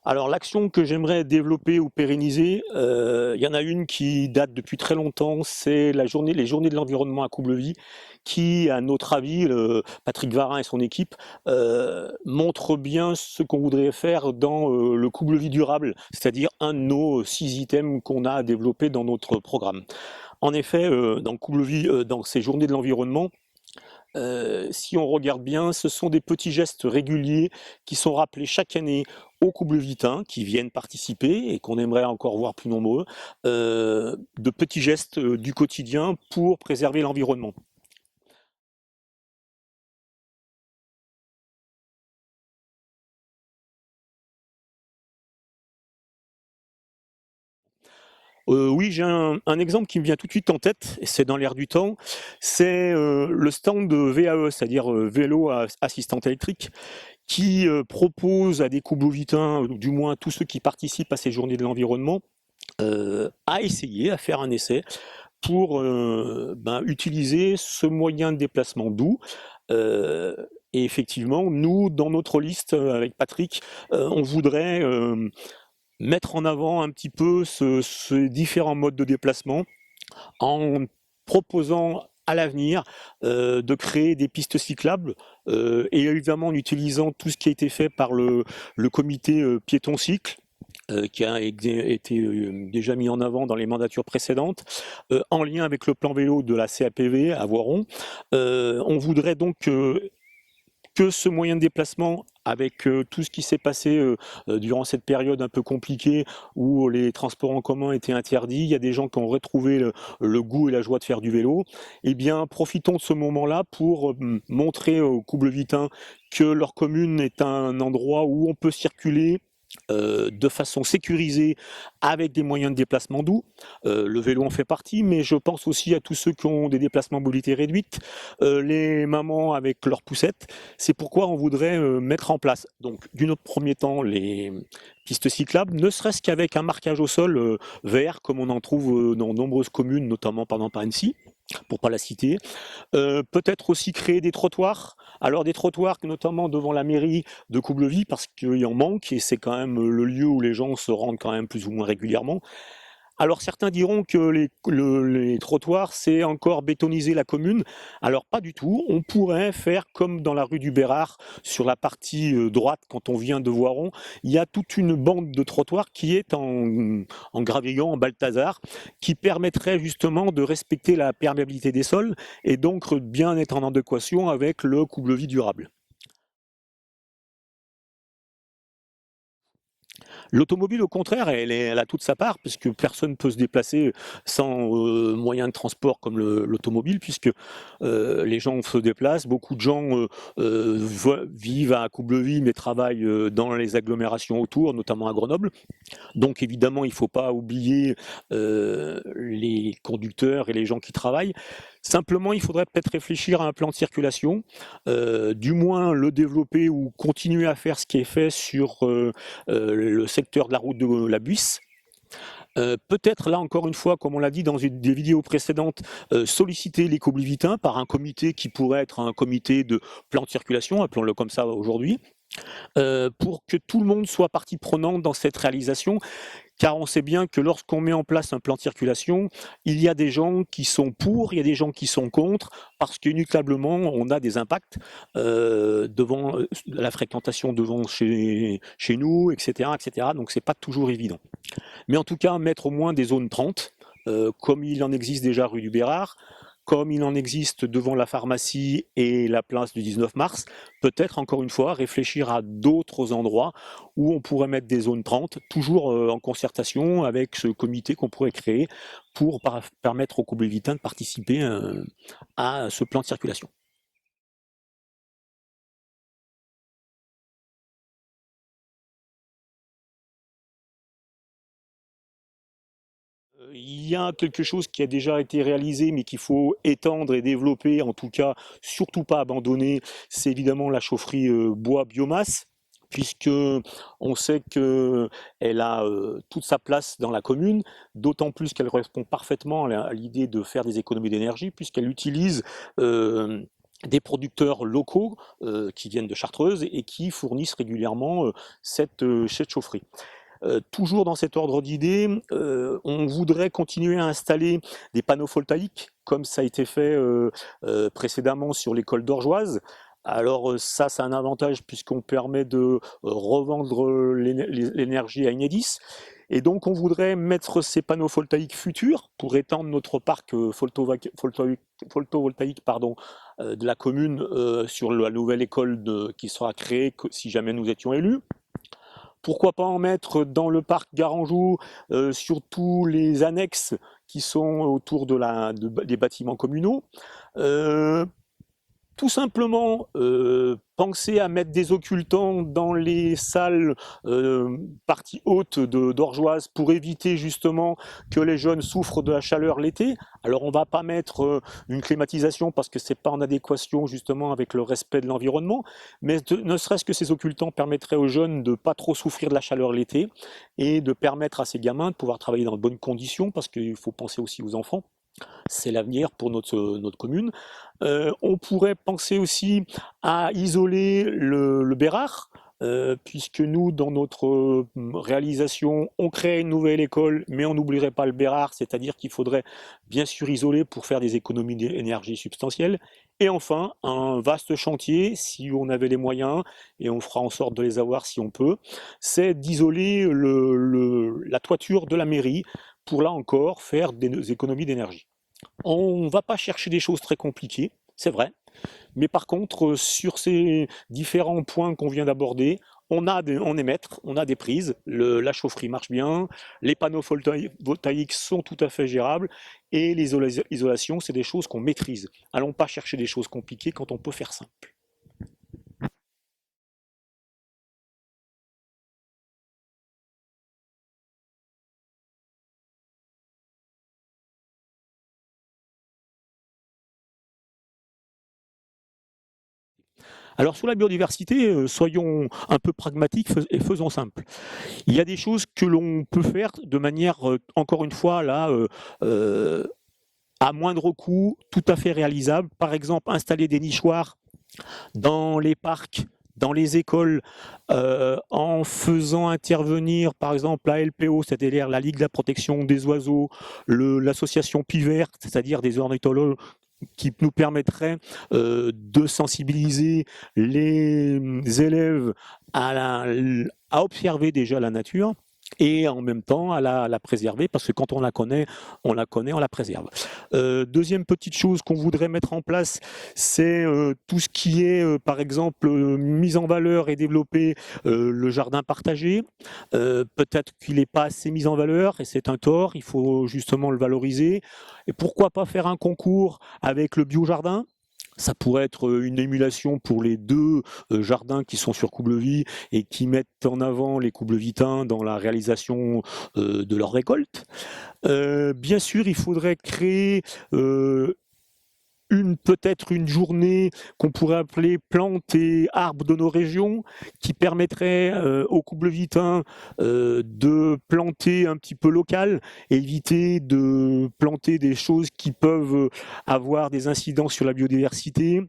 Alors l'action que j'aimerais développer ou pérenniser, il y en a une qui date depuis très longtemps, c'est les journées de l'environnement à Coublevis, qui, à notre avis, Patrick Varin et son équipe, montrent bien ce qu'on voudrait faire dans le Coublevis durable, c'est-à-dire un de nos 6 items qu'on a à développer dans notre programme. En effet, dans Coublevis, dans ces journées de l'environnement, si on regarde bien, ce sont des petits gestes réguliers qui sont rappelés chaque année aux Coublevitain qui viennent participer et qu'on aimerait encore voir plus nombreux, de petits gestes du quotidien pour préserver l'environnement. Oui, j'ai un exemple qui me vient tout de suite en tête, et c'est dans l'air du temps, c'est le stand de VAE, c'est-à-dire vélo à assistante électrique, qui propose à des Coublevitain, ou du moins à tous ceux qui participent à ces journées de l'environnement, à essayer, à faire un essai pour utiliser ce moyen de déplacement doux. Euh, et effectivement, nous, dans notre liste avec Patrick, on voudrait mettre en avant un petit peu ces différents modes de déplacement en proposant à l'avenir de créer des pistes cyclables et évidemment en utilisant tout ce qui a été fait par le comité piéton cycle qui a été déjà mis en avant dans les mandatures précédentes, en lien avec le plan vélo de la CAPV à Voiron. On voudrait donc que ce moyen de déplacement, avec tout ce qui s'est passé durant cette période un peu compliquée où les transports en commun étaient interdits, il y a des gens qui ont retrouvé le goût et la joie de faire du vélo, eh bien profitons de ce moment-là pour montrer aux Coublevitain que leur commune est un endroit où on peut circuler de façon sécurisée avec des moyens de déplacement doux. Le vélo en fait partie, mais je pense aussi à tous ceux qui ont des déplacements mobilité réduite, les mamans avec leurs poussettes. C'est pourquoi on voudrait mettre en place, donc d'une premier temps, les pistes cyclables, ne serait-ce qu'avec un marquage au sol vert, comme on en trouve dans de nombreuses communes, notamment par exemple à Annecy, pour pas la citer. Peut-être aussi créer des trottoirs. Alors des trottoirs notamment devant la mairie de Coublevis parce qu'il en manque et c'est quand même le lieu où les gens se rendent quand même plus ou moins régulièrement. Alors certains diront que les trottoirs, c'est encore bétoniser la commune. Alors pas du tout. On pourrait faire comme dans la rue du Bérard, sur la partie droite, quand on vient de Voiron. Il y a toute une bande de trottoirs qui est en gravillon, en Balthazar, qui permettrait justement de respecter la perméabilité des sols et donc bien être en adéquation avec le coublevis durable. L'automobile, au contraire, elle a toute sa part, puisque personne ne peut se déplacer sans moyen de transport comme l'automobile, puisque les gens se déplacent. Beaucoup de gens vivent à Coublevis, mais travaillent dans les agglomérations autour, notamment à Grenoble. Donc évidemment, il ne faut pas oublier les conducteurs et les gens qui travaillent. Simplement, il faudrait peut-être réfléchir à un plan de circulation, du moins le développer ou continuer à faire ce qui est fait sur le secteur de la route de la Buisse. Peut-être là encore une fois, comme on l'a dit dans des vidéos précédentes, solliciter les Coblivitains par un comité qui pourrait être un comité de plan de circulation, appelons-le comme ça aujourd'hui, pour que tout le monde soit partie prenante dans cette réalisation, car on sait bien que lorsqu'on met en place un plan de circulation, il y a des gens qui sont pour, il y a des gens qui sont contre, parce qu'inéluctablement, on a des impacts devant la fréquentation devant chez nous, etc., etc. Donc c'est pas toujours évident. Mais en tout cas, mettre au moins des zones 30, comme il en existe déjà rue du Bérard, comme il en existe devant la pharmacie et la place du 19 mars, peut-être encore une fois réfléchir à d'autres endroits où on pourrait mettre des zones 30, toujours en concertation avec ce comité qu'on pourrait créer pour permettre aux Coblevitains de participer à ce plan de circulation. Il y a quelque chose qui a déjà été réalisé, mais qu'il faut étendre et développer, en tout cas, surtout pas abandonner, c'est évidemment la chaufferie bois biomasse, puisque on sait qu'elle a toute sa place dans la commune, d'autant plus qu'elle correspond parfaitement à l'idée de faire des économies d'énergie, puisqu'elle utilise euh, des producteurs locaux qui viennent de Chartreuse et qui fournissent régulièrement cette chaufferie. Toujours dans cet ordre d'idées, on voudrait continuer à installer des panneaux photovoltaïques, comme ça a été fait précédemment sur l'école d'Orgeoise. Alors ça a un avantage puisqu'on permet de revendre l'énergie à Enedis. Et donc on voudrait mettre ces panneaux photovoltaïques futurs pour étendre notre parc photovoltaïque de la commune sur la nouvelle école qui sera créée si jamais nous étions élus. Pourquoi pas en mettre dans le parc Garangeau, sur tous les annexes qui sont autour des bâtiments communaux. Tout simplement penser à mettre des occultants dans les salles parties hautes d'Orgeoise pour éviter justement que les jeunes souffrent de la chaleur l'été. Alors on ne va pas mettre une climatisation parce que c'est pas en adéquation justement avec le respect de l'environnement, mais ne serait-ce que ces occultants permettraient aux jeunes de ne pas trop souffrir de la chaleur l'été et de permettre à ces gamins de pouvoir travailler dans de bonnes conditions parce qu'il faut penser aussi aux enfants. C'est l'avenir pour notre commune. On pourrait penser aussi à isoler le Bérard, puisque nous, dans notre réalisation, on crée une nouvelle école, mais on n'oublierait pas le Bérard, c'est-à-dire qu'il faudrait bien sûr isoler pour faire des économies d'énergie substantielles. Et enfin, un vaste chantier, si on avait les moyens, et on fera en sorte de les avoir si on peut, c'est d'isoler la toiture de la mairie, pour là encore faire des économies d'énergie. On ne va pas chercher des choses très compliquées, c'est vrai, mais par contre, sur ces différents points qu'on vient d'aborder, on est maître, on a des prises, la chaufferie marche bien, les panneaux photovoltaïques sont tout à fait gérables, et les isolations, c'est des choses qu'on maîtrise. Allons pas chercher des choses compliquées quand on peut faire simple. Alors sur la biodiversité, soyons un peu pragmatiques et faisons simple. Il y a des choses que l'on peut faire de manière, encore une fois, là, à moindre coût, tout à fait réalisable. Par exemple, installer des nichoirs dans les parcs, dans les écoles, en faisant intervenir par exemple la LPO, c'est-à-dire la Ligue de la protection des oiseaux, l'association Pivert, c'est-à-dire des ornithologues qui nous permettrait de sensibiliser les élèves à observer déjà la nature et en même temps à la préserver, parce que quand on la connaît, on la préserve. Deuxième petite chose qu'on voudrait mettre en place, c'est tout ce qui est, par exemple, mise en valeur et développer le jardin partagé. Peut-être qu'il n'est pas assez mis en valeur, et c'est un tort, il faut justement le valoriser. Et pourquoi pas faire un concours avec le biojardin ? Ça pourrait être une émulation pour les deux jardins qui sont sur Coublevis et qui mettent en avant les Coublevitains dans la réalisation de leurs récoltes. Bien sûr, il faudrait créer peut-être une journée qu'on pourrait appeler plantes et arbres de nos régions, qui permettrait aux Coublevitains de planter un petit peu local, et éviter de planter des choses qui peuvent avoir des incidences sur la biodiversité.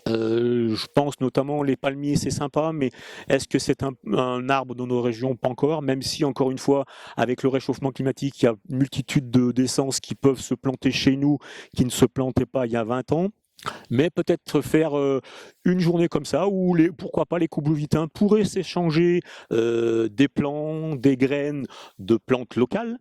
Je pense notamment les palmiers, c'est sympa, mais est-ce que c'est un arbre dans nos régions? Pas encore, même si, encore une fois, avec le réchauffement climatique, il y a une multitude d'essences qui peuvent se planter chez nous, qui ne se plantaient pas il y a 20 ans. Mais peut-être faire une journée comme ça, où pourquoi pas les Coublevitains pourraient s'échanger des plants, des graines de plantes locales.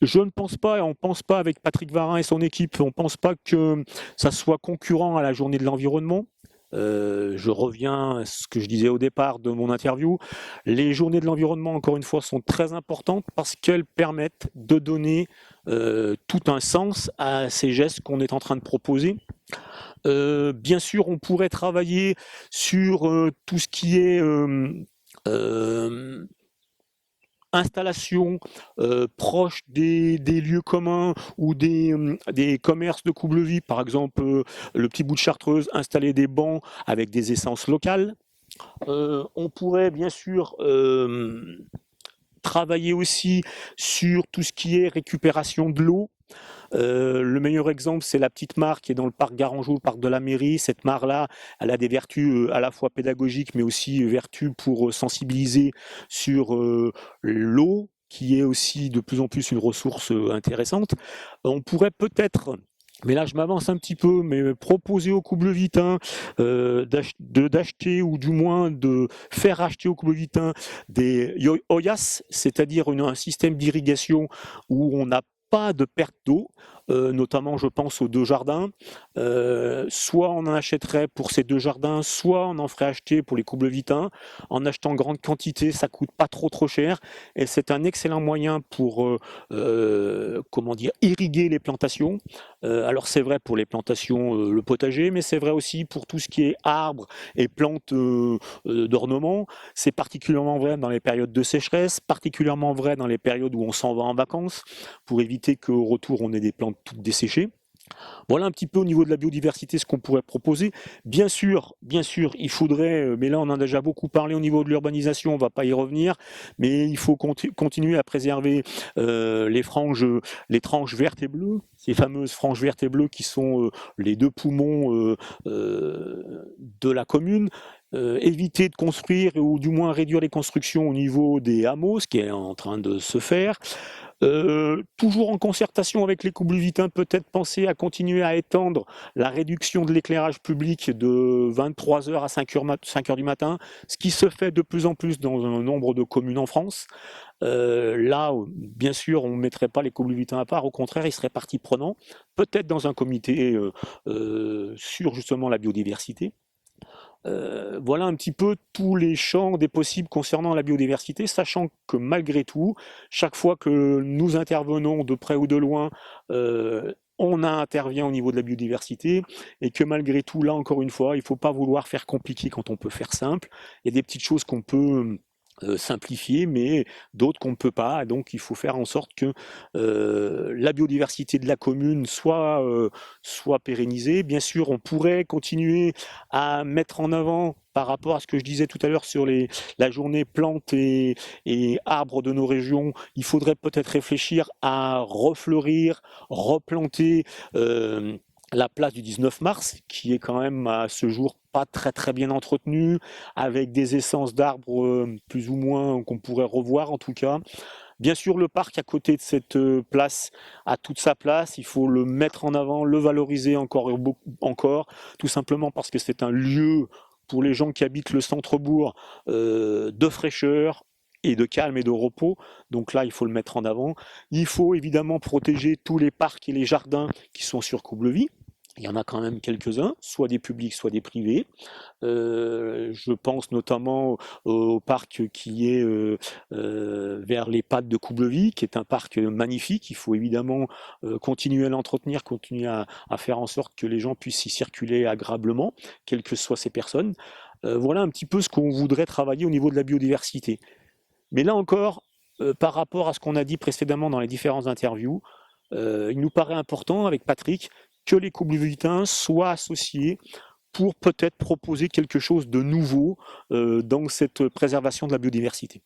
Je ne pense pas, et on ne pense pas avec Patrick Varin et son équipe, on ne pense pas que ça soit concurrent à la journée de l'environnement. Je reviens à ce que je disais au départ de mon interview. Les journées de l'environnement, encore une fois, sont très importantes parce qu'elles permettent de donner tout un sens à ces gestes qu'on est en train de proposer. Bien sûr, on pourrait travailler sur tout ce qui est installation proche des lieux communs ou des commerces de Coublevis, par exemple le petit bout de Chartreuse, installer des bancs avec des essences locales. On pourrait bien sûr travailler aussi sur tout ce qui est récupération de l'eau. Le meilleur exemple, c'est la petite mare qui est dans le parc Garangeau, le parc de la mairie. Cette mare-là, elle a des vertus à la fois pédagogiques, mais aussi vertus pour sensibiliser sur l'eau, qui est aussi de plus en plus une ressource intéressante. On pourrait peut-être, mais là je m'avance un petit peu, mais proposer aux Coublevitain d'acheter ou du moins de faire acheter aux Coublevitain des Oyas, c'est-à-dire un système d'irrigation où on n'a pas de perte d'eau, notamment je pense aux 2 jardins. Soit on en achèterait pour ces 2 jardins, soit on en ferait acheter pour les Coublevitain. En achetant grande quantité, ça coûte pas trop cher et c'est un excellent moyen pour comment dire, irriguer les plantations. Alors c'est vrai pour les plantations, le potager, mais c'est vrai aussi pour tout ce qui est arbres et plantes d'ornement. C'est particulièrement vrai dans les périodes de sécheresse, particulièrement vrai dans les périodes où on s'en va en vacances, pour éviter qu'au retour on ait des plantes toutes desséchées. Voilà un petit peu au niveau de la biodiversité ce qu'on pourrait proposer. Bien sûr, il faudrait, mais là on en a déjà beaucoup parlé au niveau de l'urbanisation, on ne va pas y revenir, mais il faut continuer à préserver les tranches vertes et bleues, ces fameuses franges vertes et bleues qui sont les 2 poumons de la commune. Éviter de construire ou du moins réduire les constructions au niveau des hameaux, ce qui est en train de se faire. Toujours en concertation avec les Coublevitain, peut-être penser à continuer à étendre la réduction de l'éclairage public de 23h à 5h du matin, ce qui se fait de plus en plus dans un nombre de communes en France. Là, bien sûr, on ne mettrait pas les Coublevitain à part, au contraire, ils seraient partie prenante, peut-être dans un comité sur justement la biodiversité. Voilà un petit peu tous les champs des possibles concernant la biodiversité, sachant que malgré tout, chaque fois que nous intervenons de près ou de loin, on intervient au niveau de la biodiversité et que malgré tout, là encore une fois, il ne faut pas vouloir faire compliqué quand on peut faire simple. Il y a des petites choses qu'on peut simplifier, mais d'autres qu'on ne peut pas. Donc il faut faire en sorte que la biodiversité de la commune soit pérennisée. Bien sûr, on pourrait continuer à mettre en avant par rapport à ce que je disais tout à l'heure sur la journée plantes et arbres de nos régions, il faudrait peut-être réfléchir à refleurir, replanter la place du 19 mars, qui est quand même à ce jour pas très bien entretenue, avec des essences d'arbres plus ou moins qu'on pourrait revoir en tout cas. Bien sûr, le parc à côté de cette place a toute sa place, il faut le mettre en avant, le valoriser encore, tout simplement parce que c'est un lieu pour les gens qui habitent le centre-bourg de fraîcheur et de calme et de repos. Donc là, il faut le mettre en avant. Il faut évidemment protéger tous les parcs et les jardins qui sont sur Coublevic. Il y en a quand même quelques-uns, soit des publics, soit des privés. Je pense notamment au parc qui est vers les Pattes de Coublevic, qui est un parc magnifique. Il faut évidemment continuer à l'entretenir, continuer à faire en sorte que les gens puissent y circuler agréablement, quelles que soient ces personnes. Voilà un petit peu ce qu'on voudrait travailler au niveau de la biodiversité. Mais là encore, par rapport à ce qu'on a dit précédemment dans les différentes interviews, il nous paraît important avec Patrick que les Coublevitain soient associés pour peut-être proposer quelque chose de nouveau dans cette préservation de la biodiversité.